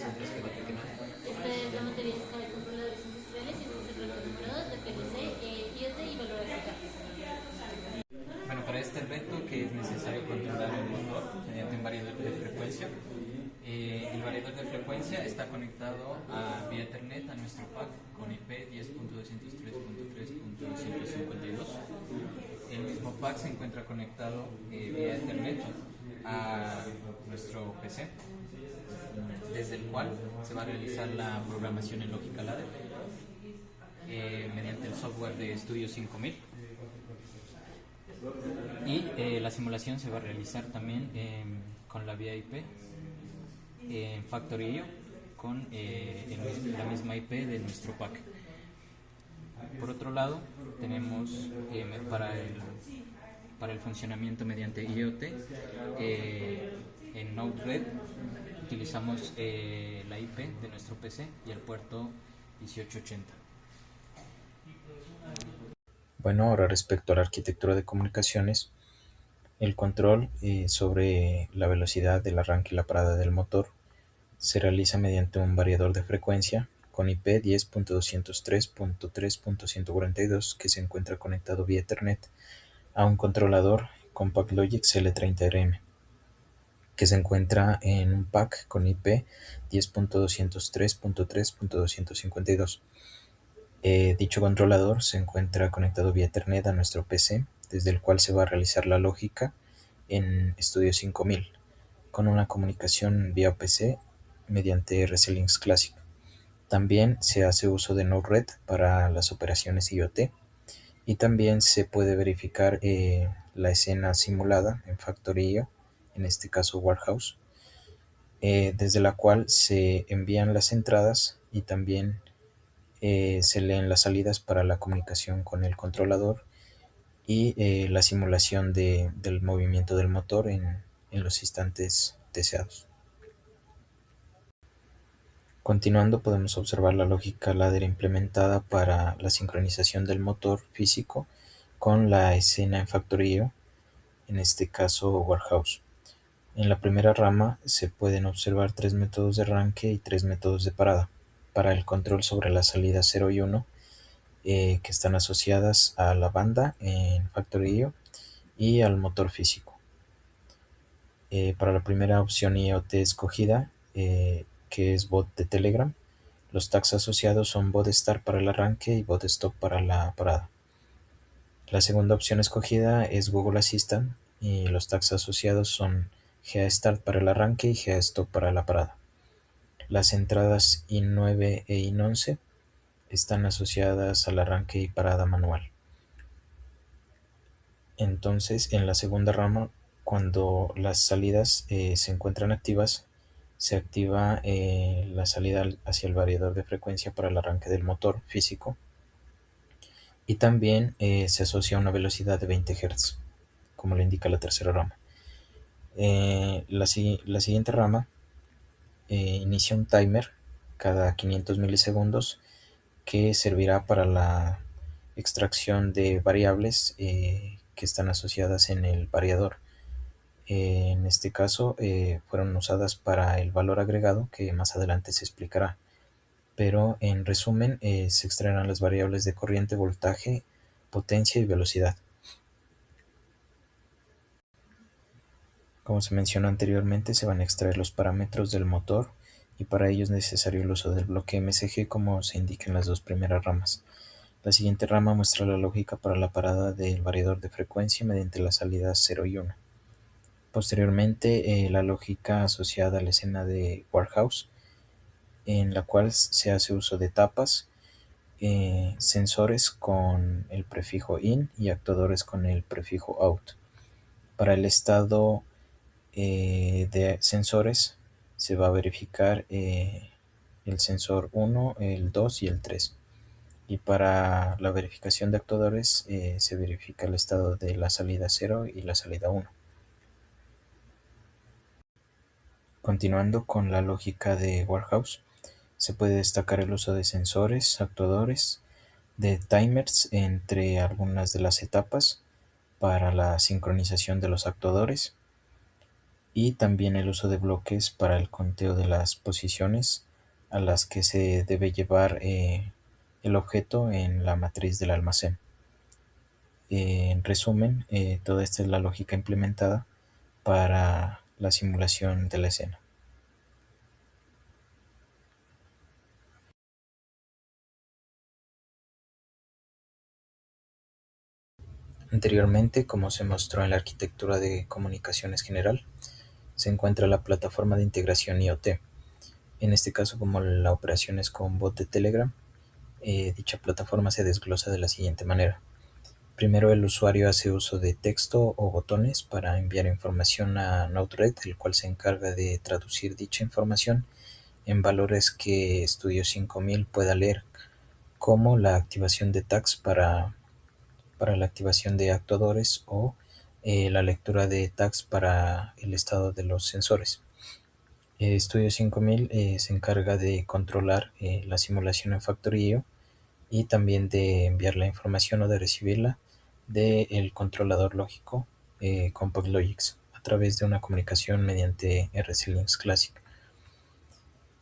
Esta es la materia de escala de controladores industriales y este es el reto número 2 de PLC, IoT y valor agregado. Bueno, para este reto que es necesario controlar el motor mediante un variador de frecuencia. El variador de frecuencia está conectado vía Ethernet a nuestro pack con IP 10.203.3.152. El mismo pack se encuentra conectado vía Ethernet a nuestro PC, desde el cual se va a realizar la programación en lógica ladder mediante el software de Studio 5000. Y la simulación se va a realizar también con la vía IP en Factory.io con la misma IP de nuestro pack. Por otro lado, tenemos para el funcionamiento mediante IoT en Node-RED utilizamos la IP de nuestro PC y el puerto 1880. Bueno, ahora respecto a la arquitectura de comunicaciones, el control sobre la velocidad del arranque y la parada del motor se realiza mediante un variador de frecuencia con IP 10.203.3.142 que se encuentra conectado vía Ethernet a un controlador Compact Logic CL30RM que se encuentra en un pack con IP 10.203.3.252. Dicho controlador se encuentra conectado vía Ethernet a nuestro PC, desde el cual se va a realizar la lógica en Studio 5000, con una comunicación vía PC mediante RC-Links Classic. También se hace uso de Node-RED para las operaciones IoT y también se puede verificar la escena simulada en Factory.io, en este caso Warehouse, desde la cual se envían las entradas y también se leen las salidas para la comunicación con el controlador y la simulación del movimiento del motor en los instantes deseados. Continuando, podemos observar la lógica ladder implementada para la sincronización del motor físico con la escena en Factory.io, en este caso Warehouse. En la primera rama se pueden observar 3 métodos de arranque y 3 métodos de parada para el control sobre las salidas 0 y 1 que están asociadas a la banda en Factory.io y al motor físico. Para la primera opción IoT escogida, que es bot de Telegram, los tags asociados son bot start para el arranque y bot stop para la parada. La segunda opción escogida es Google Assistant y los tags asociados son GA-Start para el arranque y GA-Stop para la parada. Las entradas IN9 e IN11 están asociadas al arranque y parada manual. Entonces, en la segunda rama, cuando las salidas se encuentran activas, se activa la salida hacia el variador de frecuencia para el arranque del motor físico y también se asocia a una velocidad de 20 Hz, como lo indica la tercera rama. La siguiente rama inicia un timer cada 500 milisegundos que servirá para la extracción de variables que están asociadas en el variador. En este caso fueron usadas para el valor agregado que más adelante se explicará, pero en resumen se extraerán las variables de corriente, voltaje, potencia y velocidad. Como se mencionó anteriormente, se van a extraer los parámetros del motor y para ello es necesario el uso del bloque MSG como se indica en las dos primeras ramas. La siguiente rama muestra la lógica para la parada del variador de frecuencia mediante las salidas 0 y 1. Posteriormente, la lógica asociada a la escena de Warehouse, en la cual se hace uso de tapas, sensores con el prefijo IN y actuadores con el prefijo OUT. Para el estado de sensores se va a verificar el sensor 1, el 2 y el 3. Y para la verificación de actuadores se verifica el estado de la salida 0 y la salida 1. Continuando con la lógica de Warehouse, se puede destacar el uso de sensores, actuadores, de timers entre algunas de las etapas para la sincronización de los actuadores, y también el uso de bloques para el conteo de las posiciones a las que se debe llevar el objeto en la matriz del almacén. En resumen, toda esta es la lógica implementada para la simulación de la escena. Anteriormente, como se mostró en la arquitectura de comunicaciones general, se encuentra la plataforma de integración IoT. En este caso, como la operación es con bot de Telegram, dicha plataforma se desglosa de la siguiente manera. Primero, el usuario hace uso de texto o botones para enviar información a Node-RED, el cual se encarga de traducir dicha información en valores que Studio 5000 pueda leer, como la activación de tags para la activación de actuadores o la lectura de tags para el estado de los sensores. Studio 5000 se encarga de controlar la simulación en Factorio y también de enviar la información o de recibirla del controlador lógico CompactLogix a través de una comunicación mediante RC-Links Classic.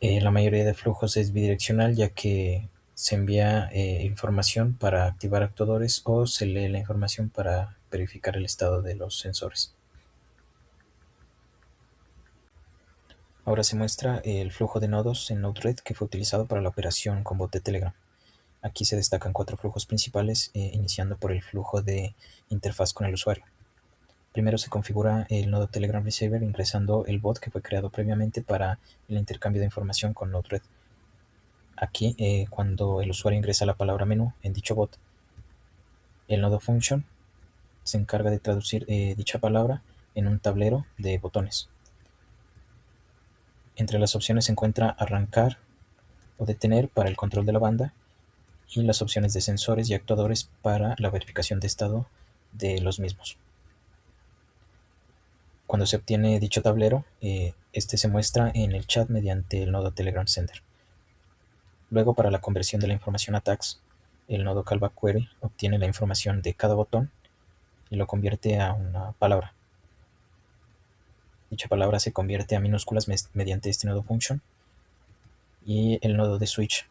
La mayoría de flujos es bidireccional, ya que se envía información para activar actuadores o se lee la información para verificar el estado de los sensores. Ahora se muestra el flujo de nodos en Node-RED que fue utilizado para la operación con bot de Telegram. Aquí se destacan 4 flujos principales, iniciando por el flujo de interfaz con el usuario. Primero se configura el nodo Telegram Receiver ingresando el bot que fue creado previamente para el intercambio de información con Node-RED. Aquí, cuando el usuario ingresa la palabra menú en dicho bot, el nodo Function se encarga de traducir dicha palabra en un tablero de botones. Entre las opciones se encuentra arrancar o detener para el control de la banda y las opciones de sensores y actuadores para la verificación de estado de los mismos. Cuando se obtiene dicho tablero, este se muestra en el chat mediante el nodo Telegram Sender. Luego, para la conversión de la información a tags, el nodo Callback Query obtiene la información de cada botón y lo convierte a una palabra. Dicha palabra se convierte a minúsculas mediante este nodo Function, y el nodo de Switch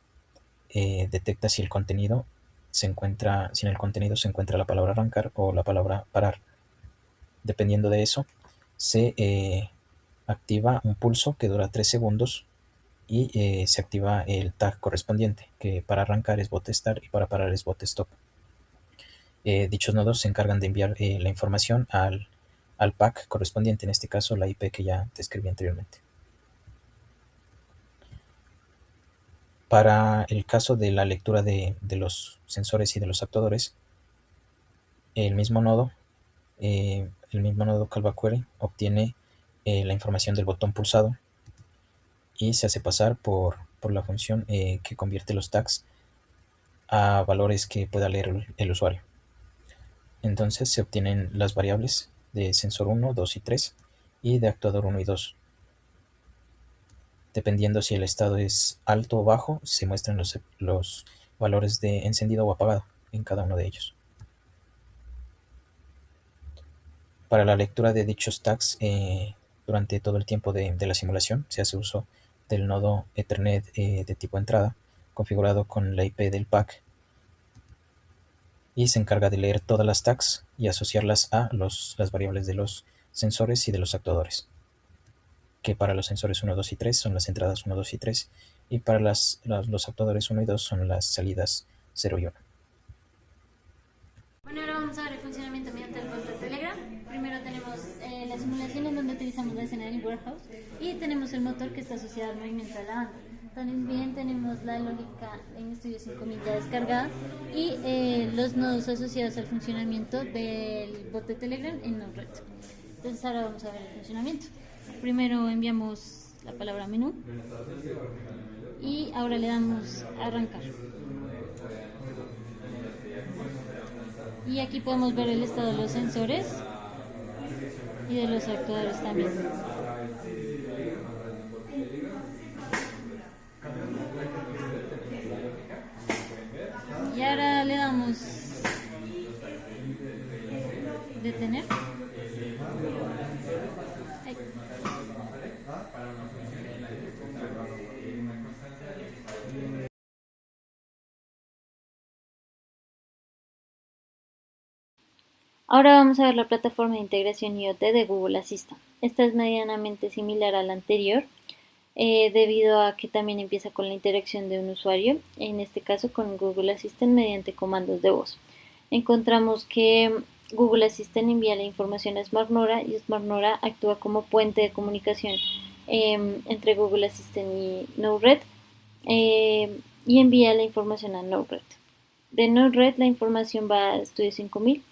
detecta si en el contenido se encuentra la palabra arrancar o la palabra parar. Dependiendo de eso, se activa un pulso que dura 3 segundos y se activa el tag correspondiente, que para arrancar es bot start y para parar es bot stop. Dichos nodos se encargan de enviar la información al pack correspondiente, en este caso la IP que ya describí anteriormente. Para el caso de la lectura de los sensores y de los actuadores, el mismo nodo Callback Query obtiene la información del botón pulsado y se hace pasar por la función que convierte los tags a valores que pueda leer el usuario. Entonces se obtienen las variables de sensor 1, 2 y 3 y de actuador 1 y 2. Dependiendo si el estado es alto o bajo, se muestran los valores de encendido o apagado en cada uno de ellos. Para la lectura de dichos tags durante todo el tiempo de la simulación, se hace uso del nodo Ethernet de tipo entrada, configurado con la IP del pack, y se encarga de leer todas las tags y asociarlas a las variables de los sensores y de los actuadores, que para los sensores 1, 2 y 3 son las entradas 1, 2 y 3, y para los actuadores 1 y 2 son las salidas 0 y 1. Bueno, ahora vamos a ver el funcionamiento mediante el bot de Telegram. Primero tenemos la simulación en donde utilizamos la escena del warehouse y tenemos el motor que está asociado al movimiento de la banda. También tenemos la lógica en Studio 5000 ya descargada y los nodos asociados al funcionamiento del bot de Telegram en Node-RED. Entonces ahora vamos a ver el funcionamiento. Primero enviamos la palabra menú y ahora le damos a arrancar. Y aquí podemos ver el estado de los sensores y de los actuadores también. Y ahora le damos detener. Ahora vamos a ver la plataforma de integración IoT de Google Assistant. Esta es medianamente similar a la anterior, debido a que también empieza con la interacción de un usuario, en este caso con Google Assistant mediante comandos de voz. Encontramos que Google Assistant envía la información a SmartNora y SmartNora actúa como puente de comunicación entre Google Assistant y Node-RED, y envía la información a Node-RED. De Node-RED la información va a Studio 5000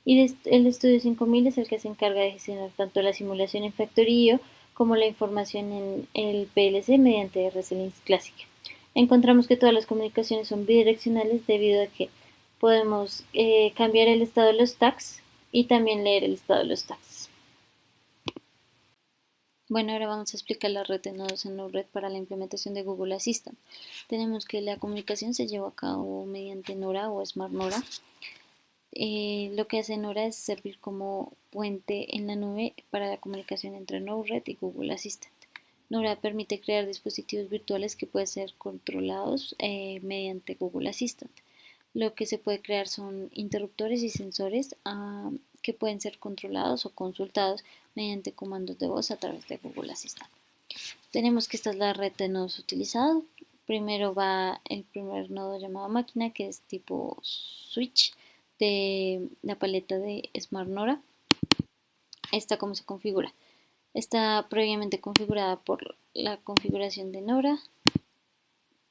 y el Studio 5000 es el que se encarga de gestionar tanto la simulación en Factorio como la información en el PLC mediante RSLinks Classic. Encontramos que todas las comunicaciones son bidireccionales debido a que podemos cambiar el estado de los tags y también leer el estado de los tags. Bueno, ahora vamos a explicar la red de nodos en Node-RED para la implementación de Google Assistant. Tenemos que la comunicación se lleva a cabo mediante Nora o SmartNora. Lo que hace Nora es servir como puente en la nube para la comunicación entre Node-RED y Google Assistant. Nora permite crear dispositivos virtuales que pueden ser controlados mediante Google Assistant. Lo que se puede crear son interruptores y sensores que pueden ser controlados o consultados mediante comandos de voz a través de Google Assistant. Tenemos que esta es la red de nodos utilizado. Primero va el primer nodo llamado máquina, que es tipo switch de la paleta de SmartNora. Esta cómo se configura. Está previamente configurada por la configuración de Nora,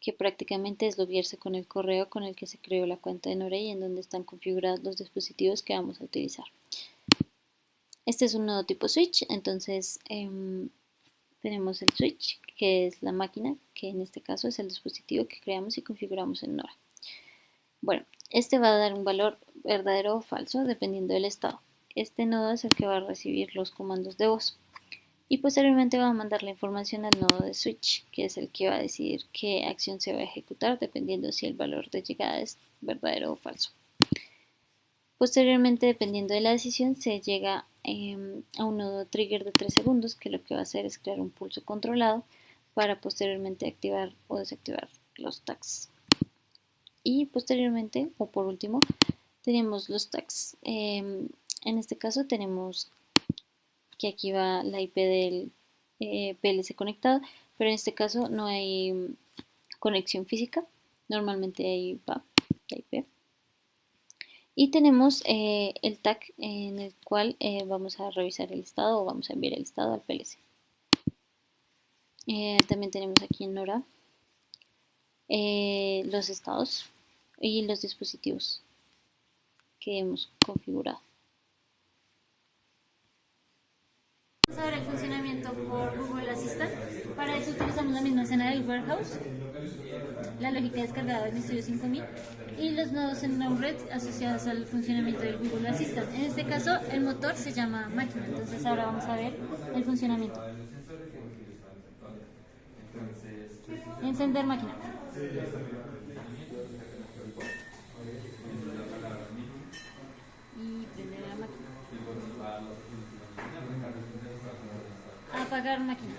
que prácticamente es loguearse con el correo con el que se creó la cuenta de Nora y en donde están configurados los dispositivos que vamos a utilizar. Este es un nodo tipo switch, entonces tenemos el switch, que es la máquina, que en este caso es el dispositivo que creamos y configuramos en Nora. Bueno, este va a dar un valor verdadero o falso dependiendo del estado. Este nodo es el que va a recibir los comandos de voz. Y posteriormente va a mandar la información al nodo de switch, que es el que va a decidir qué acción se va a ejecutar dependiendo si el valor de llegada es verdadero o falso. Posteriormente, dependiendo de la decisión, se llega a un nodo trigger de 3 segundos, que lo que va a hacer es crear un pulso controlado para posteriormente activar o desactivar los tags. Y posteriormente, o por último, tenemos los tags. En este caso tenemos que aquí va la IP del PLC conectado, pero en este caso no hay conexión física, normalmente ahí va la IP. Y tenemos el tag en el cual vamos a revisar el estado o vamos a enviar el estado al PLC. También tenemos aquí en Nora los estados y los dispositivos que hemos configurado. Vamos a ver el funcionamiento por Google Assistant. Para eso utilizamos la misma escena del warehouse, la lógica descargada en Studio 5000 y los nodos en Node-RED asociados al funcionamiento del Google Assistant. En este caso el motor se llama máquina, entonces ahora vamos a ver el funcionamiento. Encender máquina. Y prender la máquina. Apagar máquina.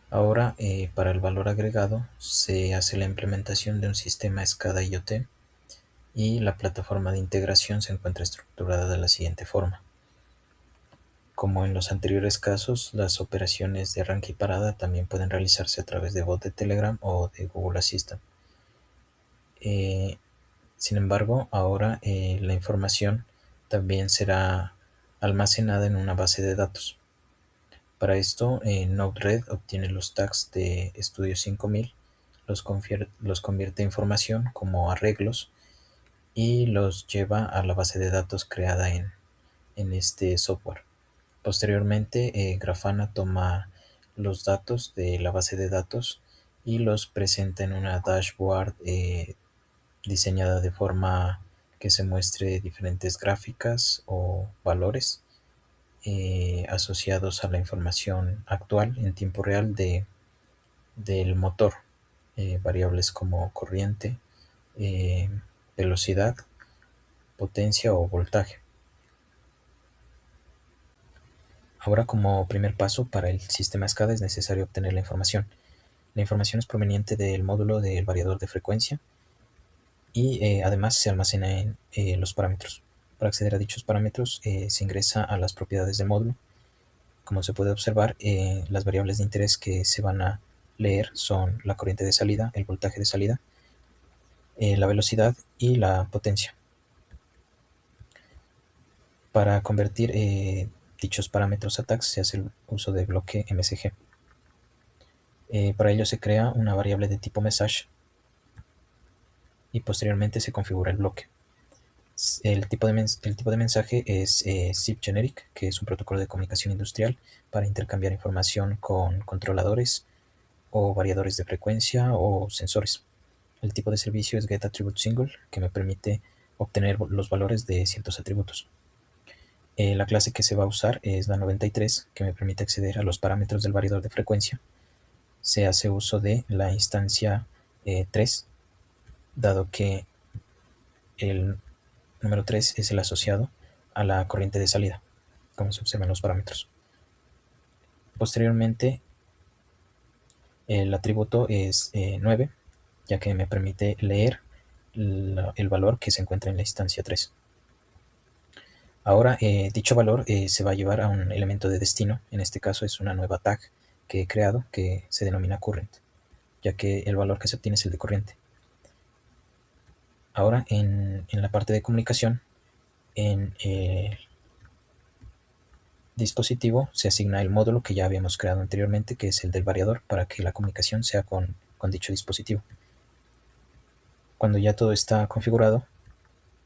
Ahora, para el valor agregado, se hace la implementación de un sistema SCADA IoT y la plataforma de integración se encuentra estructurada de la siguiente forma. Como en los anteriores casos, las operaciones de arranque y parada también pueden realizarse a través de bot de Telegram o de Google Assistant. Sin embargo, ahora la información también será almacenada en una base de datos. Para esto, Node-RED obtiene los tags de Studio 5000, los convierte en información como arreglos y los lleva a la base de datos creada en este software. Posteriormente, Grafana toma los datos de la base de datos y los presenta en una dashboard diseñada de forma que se muestre diferentes gráficas o valores asociados a la información actual en tiempo real del motor. variables como corriente, velocidad, potencia o voltaje. Ahora, como primer paso para el sistema SCADA es necesario obtener la información. La información es proveniente del módulo del variador de frecuencia y además se almacena en los parámetros. Para acceder a dichos parámetros se ingresa a las propiedades del módulo. Como se puede observar, las variables de interés que se van a leer son la corriente de salida, el voltaje de salida, la velocidad y la potencia. Para convertir dichos parámetros a tags se hace el uso de bloque MSG. Para ello se crea una variable de tipo message y posteriormente se configura el bloque. El tipo de mensaje es SIP Generic, que es un protocolo de comunicación industrial para intercambiar información con controladores o variadores de frecuencia o sensores. El tipo de servicio es getAttributeSingle, que me permite obtener los valores de ciertos atributos. La clase que se va a usar es la 93, que me permite acceder a los parámetros del variador de frecuencia. Se hace uso de la instancia 3, dado que el número 3 es el asociado a la corriente de salida, como se observa en los parámetros. Posteriormente, el atributo es 9, ya que me permite leer el valor que se encuentra en la instancia 3. Ahora, dicho valor se va a llevar a un elemento de destino. En este caso es una nueva tag que he creado que se denomina current, ya que el valor que se obtiene es el de corriente. Ahora, en la parte de comunicación, en el dispositivo se asigna el módulo que ya habíamos creado anteriormente, que es el del variador, para que la comunicación sea con dicho dispositivo. Cuando ya todo está configurado,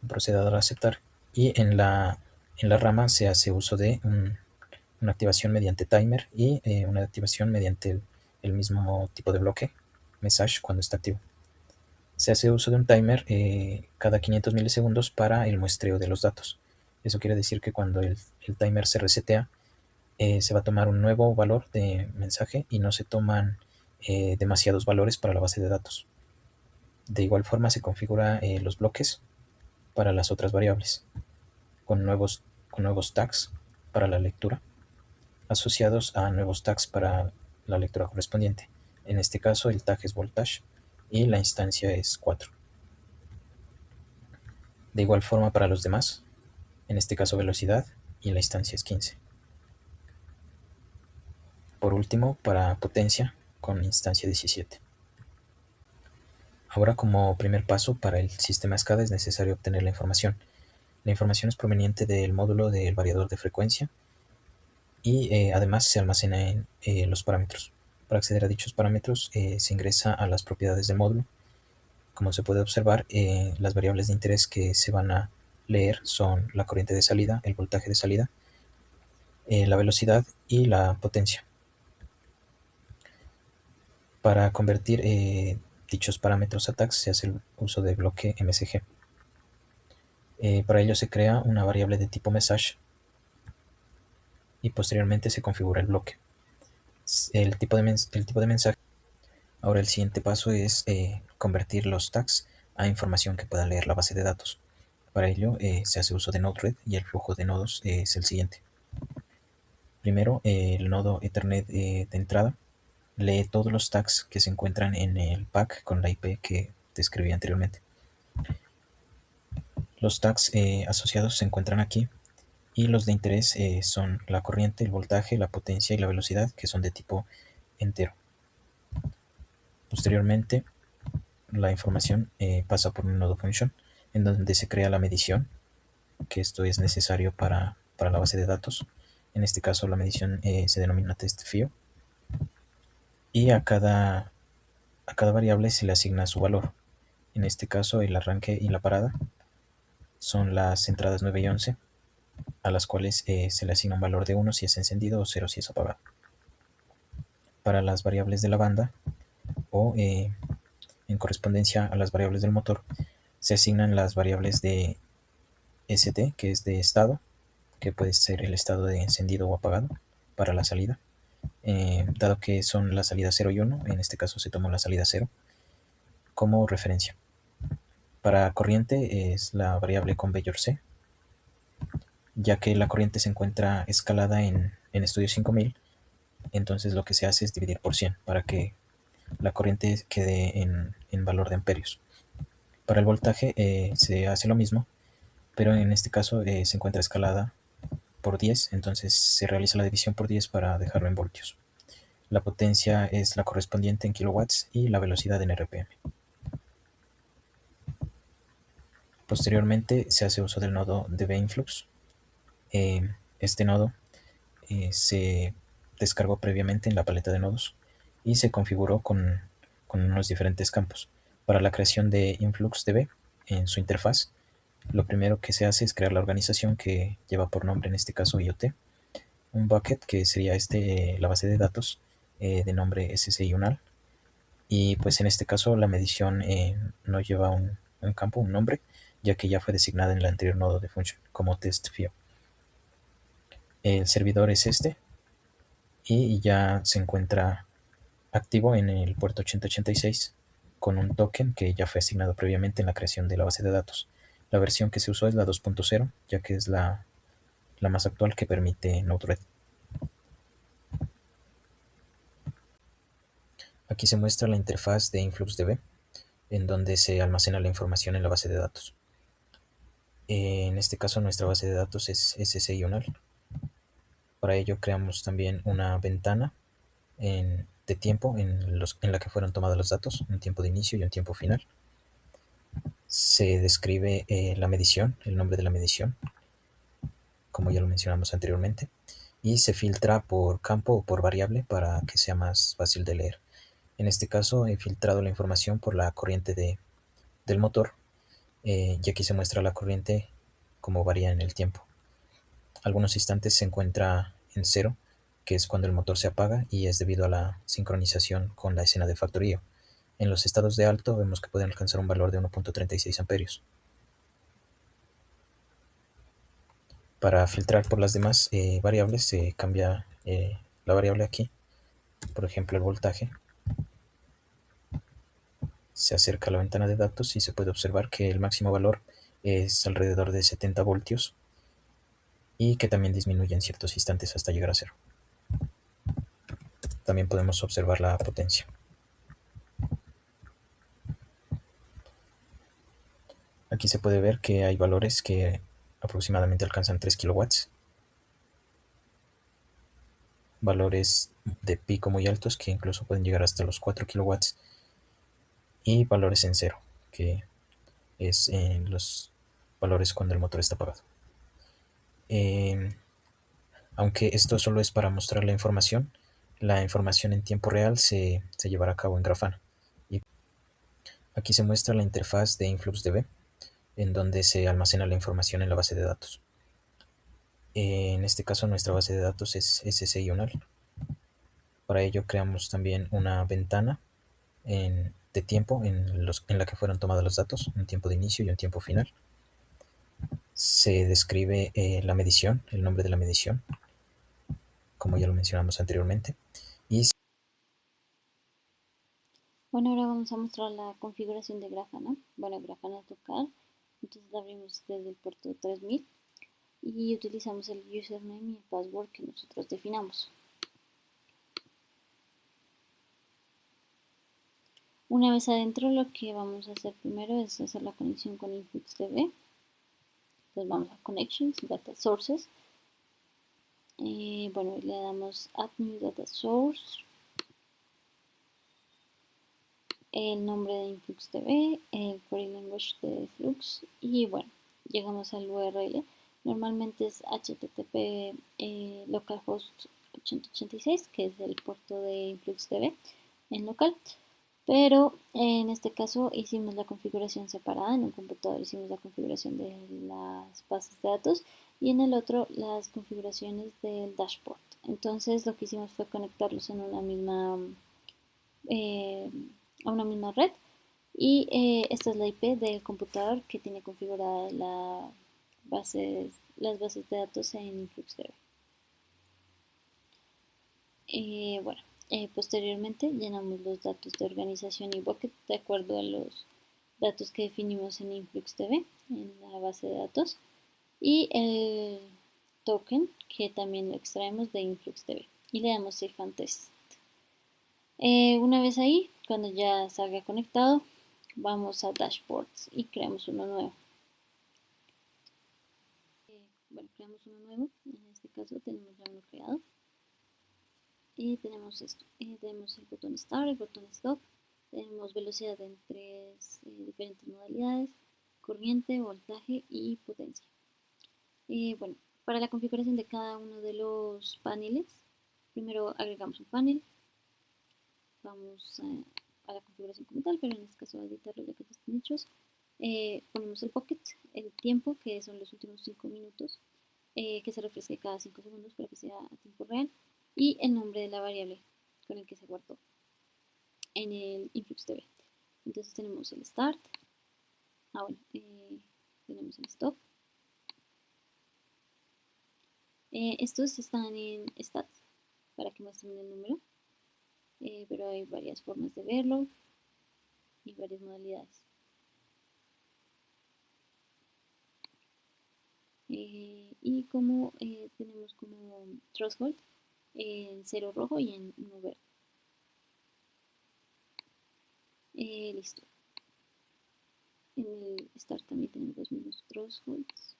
procedo a dar a aceptar y en la rama se hace uso de una activación mediante timer y una activación mediante el mismo tipo de bloque, message, cuando está activo. Se hace uso de un timer cada 500 milisegundos para el muestreo de los datos. Eso quiere decir que cuando el timer se resetea, se va a tomar un nuevo valor de mensaje y no se toman demasiados valores para la base de datos. De igual forma se configura los bloques para las otras variables, con nuevos tags para la lectura, asociados a nuevos tags para la lectura correspondiente. En este caso el tag es voltage y la instancia es 4. De igual forma para los demás, en este caso velocidad y la instancia es 15. Por último, para potencia con instancia 17. Ahora, como primer paso para el sistema SCADA es necesario obtener la información. La información es proveniente del módulo del variador de frecuencia y además se almacena en los parámetros. Para acceder a dichos parámetros se ingresa a las propiedades del módulo. Como se puede observar, las variables de interés que se van a leer son la corriente de salida, el voltaje de salida, la velocidad y la potencia. Para convertir dichos parámetros a tags se hace el uso de bloque MSG. Para ello se crea una variable de tipo message y posteriormente se configura el bloque. El tipo de mensaje. Ahora el siguiente paso es convertir los tags a información que pueda leer la base de datos. Para ello se hace uso de Node-RED y el flujo de nodos es el siguiente. Primero, el nodo Ethernet de entrada lee todos los tags que se encuentran en el pack con la IP que describí anteriormente. Los tags asociados se encuentran aquí y los de interés son la corriente, el voltaje, la potencia y la velocidad, que son de tipo entero. Posteriormente, la información pasa por un nodo function en donde se crea la medición, que esto es necesario para la base de datos. En este caso la medición se denomina test_fio y a cada variable se le asigna su valor. En este caso el arranque y la parada son las entradas 9 y 11, a las cuales se le asigna un valor de 1 si es encendido o 0 si es apagado. Para las variables de la banda o en correspondencia a las variables del motor se asignan las variables de ST, que es de estado, que puede ser el estado de encendido o apagado para la salida. Dado que son la salida 0 y 1, en este caso se tomó la salida 0, como referencia. Para corriente es la variable conveyor C, ya que la corriente se encuentra escalada en Studio 5000, entonces lo que se hace es dividir por 100 para que la corriente quede en valor de amperios. Para el voltaje se hace lo mismo, pero en este caso se encuentra escalada por 10, entonces se realiza la división por 10 para dejarlo en voltios. La potencia es la correspondiente en kilowatts y la velocidad en RPM. Posteriormente se hace uso del nodo dbInflux. Este nodo se descargó previamente en la paleta de nodos y se configuró con unos diferentes campos. Para la creación de InfluxDB en su interfaz, lo primero que se hace es crear la organización que lleva por nombre en este caso IoT, un bucket que sería la base de datos de nombre SSIUNAL, y pues en este caso la medición no lleva un campo, un nombre, ya que ya fue designada en el anterior nodo de function como testFio. El servidor es este y ya se encuentra activo en el puerto 8086 con un token que ya fue asignado previamente en la creación de la base de datos. La versión que se usó es la 2.0, ya que es la más actual que permite Node-RED. Aquí se muestra la interfaz de InfluxDB, en donde se almacena la información en la base de datos. En este caso nuestra base de datos es SSIUNAL. Para ello creamos también una ventana de tiempo en la que fueron tomados los datos, un tiempo de inicio y un tiempo final. Se describe la medición, el nombre de la medición, como ya lo mencionamos anteriormente, y se filtra por campo o por variable para que sea más fácil de leer. En este caso he filtrado la información por la corriente del motor, y aquí se muestra la corriente como varía en el tiempo. Algunos instantes se encuentra en 0, que es cuando el motor se apaga y es debido a la sincronización con la escena de factorío. En los estados de alto vemos que pueden alcanzar un valor de 1.36 amperios. Para filtrar por las demás variables se cambia la variable aquí, por ejemplo el voltaje. Se acerca a la ventana de datos y se puede observar que el máximo valor es alrededor de 70 voltios y que también disminuye en ciertos instantes hasta llegar a 0. También podemos observar la potencia. Aquí se puede ver que hay valores que aproximadamente alcanzan 3 kilowatts, valores de pico muy altos que incluso pueden llegar hasta los 4 kilowatts, y valores en 0, que es en los valores cuando el motor está apagado. Aunque esto solo es para mostrar la información en tiempo real se llevará a cabo en Grafana. Y aquí se muestra la interfaz de InfluxDB, en donde se almacena la información en la base de datos. En este caso nuestra base de datos es SSIUNAL. Para ello creamos también una ventana de tiempo en la que fueron tomados los datos, un tiempo de inicio y un tiempo final. Se describe la medición, el nombre de la medición, como ya lo mencionamos anteriormente. Bueno, ahora vamos a mostrar la configuración de Grafana. Bueno, Grafana es local, entonces la abrimos desde el puerto 3000 y utilizamos el username y el password que nosotros definamos. Una vez adentro, lo que vamos a hacer primero es hacer la conexión con InfluxDB. Entonces vamos a Connections, Data Sources. Bueno, le damos Add New Data Source, el nombre de InfluxDB, el query language de Flux y bueno, llegamos al URL. Normalmente es http localhost 8086, que es el puerto de InfluxDB en local. Pero en este caso hicimos la configuración separada. En un computador hicimos la configuración de las bases de datos y en el otro las configuraciones del dashboard. Entonces lo que hicimos fue conectarlos en una misma, a una misma red y esta es la IP del computador que tiene configurada las bases de datos en InfluxDB. Bueno, Posteriormente llenamos los datos de organización y bucket de acuerdo a los datos que definimos en InfluxDB, en la base de datos, y el token que también lo extraemos de InfluxDB y le damos Save and Test. Una vez ahí, cuando ya salga conectado, vamos a Dashboards y creamos uno nuevo. Bueno, creamos uno nuevo, en este caso tenemos ya uno creado. Y tenemos esto, tenemos el botón Start, el botón Stop, tenemos velocidad en tres diferentes modalidades, corriente, voltaje y potencia. Bueno, para la configuración de cada uno de los paneles, primero agregamos un panel, vamos a la configuración como tal, pero en este caso voy a editarlo ya que ya están hechos. Ponemos el bucket, el tiempo, que son los últimos 5 minutos, que se refresque cada 5 segundos para que sea a tiempo real, y el nombre de la variable con el que se guardó en el InfluxDB. Entonces tenemos el start, tenemos el stop. Estos están en stats para que muestren el número, pero hay varias formas de verlo y varias modalidades. Y como tenemos como threshold en 0 rojo y en 1 verde. Listo. En el start también tenemos los mismos thresholds.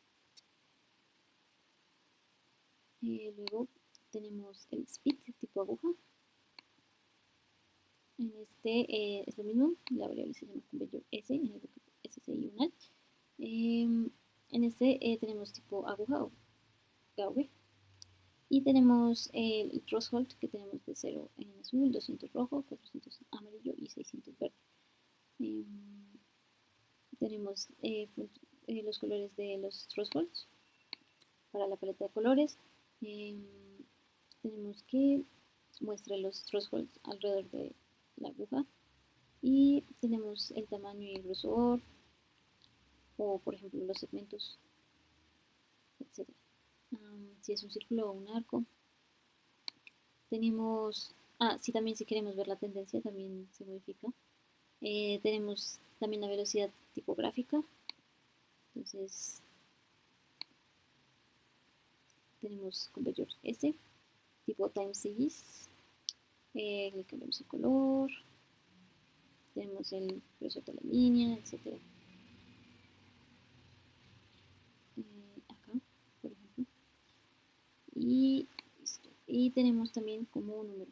Luego tenemos el speed tipo aguja. En este es lo mismo, la variable se llama conveyor S, en el bucket SCI unal. En este tenemos tipo aguja o gauge. Y tenemos el threshold que tenemos de 0 en azul, 200 rojo, 400 amarillo y 600 verde. Tenemos los colores de los thresholds para la paleta de colores. Tenemos que muestra los thresholds alrededor de la aguja. Y tenemos el tamaño y el grosor, o por ejemplo los segmentos, etc. Si es un círculo o un arco. Tenemos, también si queremos ver la tendencia también se modifica. Tenemos también la velocidad tipográfica. Entonces tenemos conveyor S, tipo time series. Le cambiamos el color. Tenemos el grosor de la línea, etc. Acá, por ejemplo. Y tenemos también como número,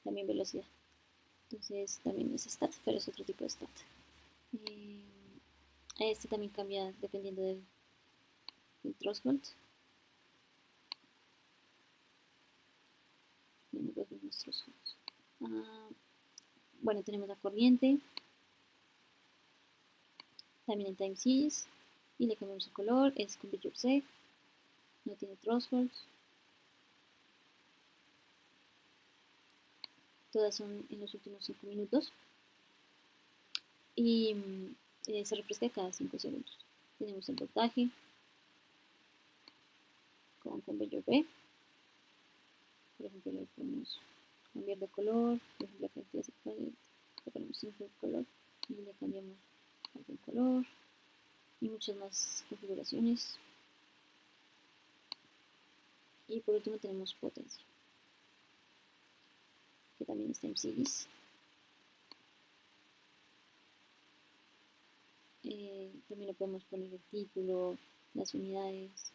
también velocidad. Entonces también es stat, pero es otro tipo de stat. Este también cambia dependiendo del threshold. Tenemos los mismos thresholds. Bueno, tenemos la corriente, también en time series, y le cambiamos el color, es conveyor C, no tiene thresholds. Todas son en los últimos 5 minutos y se refresca cada 5 segundos. Tenemos el voltaje con conveyor B. Por ejemplo, le podemos cambiar de color. Por ejemplo, acá le ponemos simple color y le cambiamos algún color y muchas más configuraciones. Y por último tenemos potencia, que también está en series. También le podemos poner el título, las unidades.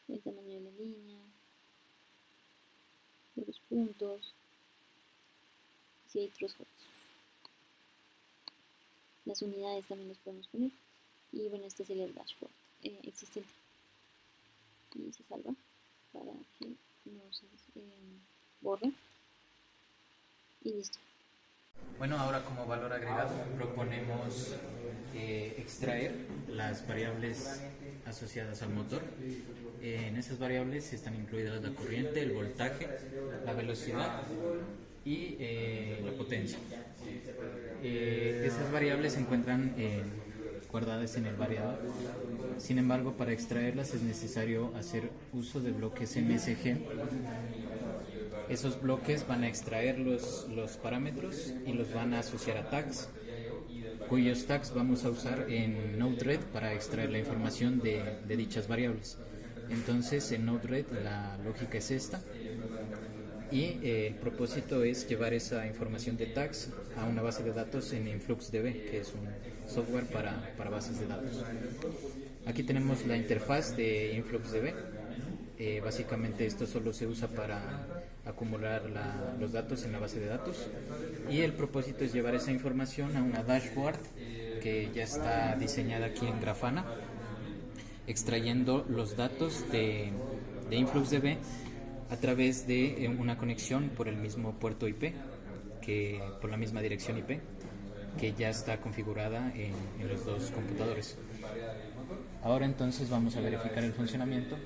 El tamaño de la línea, de los puntos, si hay thresholds. Las unidades también las podemos poner. Y bueno, este sería el dashboard existente. Y se salva para que no se borre. Y listo. Bueno, ahora como valor agregado proponemos extraer las variables asociadas al motor. En esas variables están incluidas la corriente, el voltaje, la velocidad y la potencia. Esas variables se encuentran guardadas en el variador. Sin embargo, para extraerlas es necesario hacer uso de bloques MSG. Esos bloques van a extraer los parámetros y los van a asociar a tags, cuyos tags vamos a usar en Node-RED para extraer la información de dichas variables. Entonces en Node-RED la lógica es esta, y el propósito es llevar esa información de tags a una base de datos en InfluxDB, que es un software para bases de datos. Aquí tenemos la interfaz de InfluxDB. Básicamente esto solo se usa para acumular los datos en la base de datos, y el propósito es llevar esa información a una dashboard que ya está diseñada aquí en Grafana, extrayendo los datos de InfluxDB a través de una conexión por el mismo puerto IP, por la misma dirección IP que ya está configurada en los dos computadores. Ahora entonces vamos a verificar el funcionamiento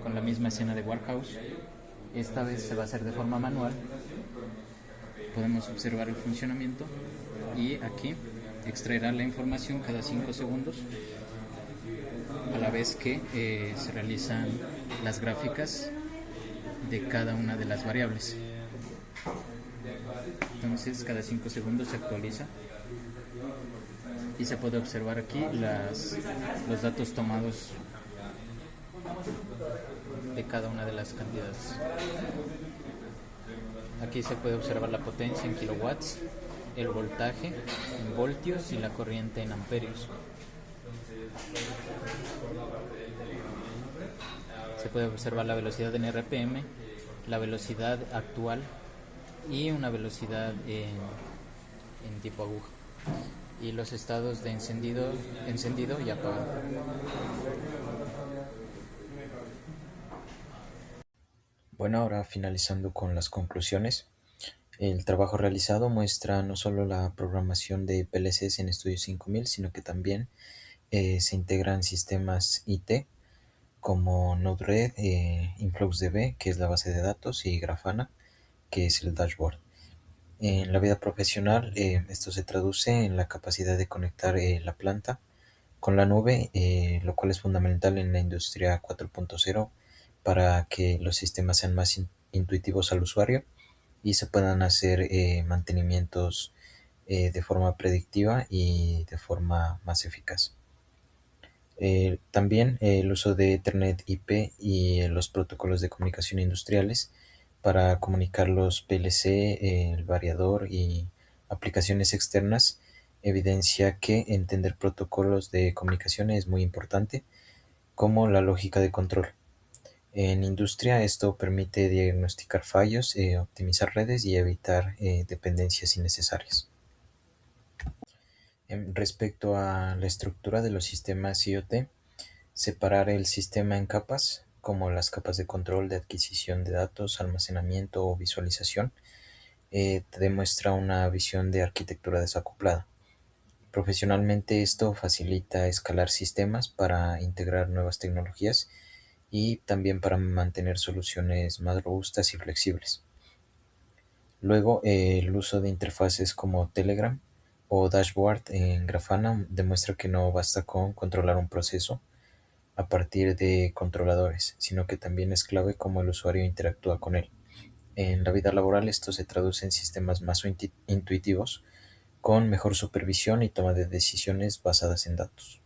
con la misma escena de Warehouse. Esta vez se va a hacer de forma manual. Podemos observar el funcionamiento y aquí extraerá la información cada 5 segundos, a la vez que se realizan las gráficas de cada una de las variables. Entonces cada 5 segundos se actualiza y se puede observar aquí los datos tomados de cada una de las cantidades. Aquí se puede observar la potencia en kilowatts, el voltaje en voltios y la corriente en amperios. Se puede observar la velocidad en RPM, la velocidad actual y una velocidad en tipo aguja, y los estados de encendido y apagado. Bueno, ahora finalizando con las conclusiones, el trabajo realizado muestra no solo la programación de PLCs en Studio 5000, sino que también se integran sistemas IT como Node-RED, InfluxDB, que es la base de datos, y Grafana, que es el dashboard. En la vida profesional, esto se traduce en la capacidad de conectar la planta con la nube, lo cual es fundamental en la industria 4.0 para que los sistemas sean más intuitivos al usuario y se puedan hacer mantenimientos de forma predictiva y de forma más eficaz. También el uso de Ethernet IP y los protocolos de comunicación industriales para comunicar los PLC, el variador y aplicaciones externas evidencia que entender protocolos de comunicación es muy importante, como la lógica de control. En industria, esto permite diagnosticar fallos, optimizar redes y evitar dependencias innecesarias. Respecto a la estructura de los sistemas IoT, separar el sistema en capas, como las capas de control, de adquisición de datos, almacenamiento o visualización, te demuestra una visión de arquitectura desacoplada. Profesionalmente, esto facilita escalar sistemas para integrar nuevas tecnologías y también para mantener soluciones más robustas y flexibles. Luego, el uso de interfaces como Telegram o Dashboard en Grafana demuestra que no basta con controlar un proceso a partir de controladores, sino que también es clave cómo el usuario interactúa con él. En la vida laboral, esto se traduce en sistemas más intuitivos, con mejor supervisión y toma de decisiones basadas en datos.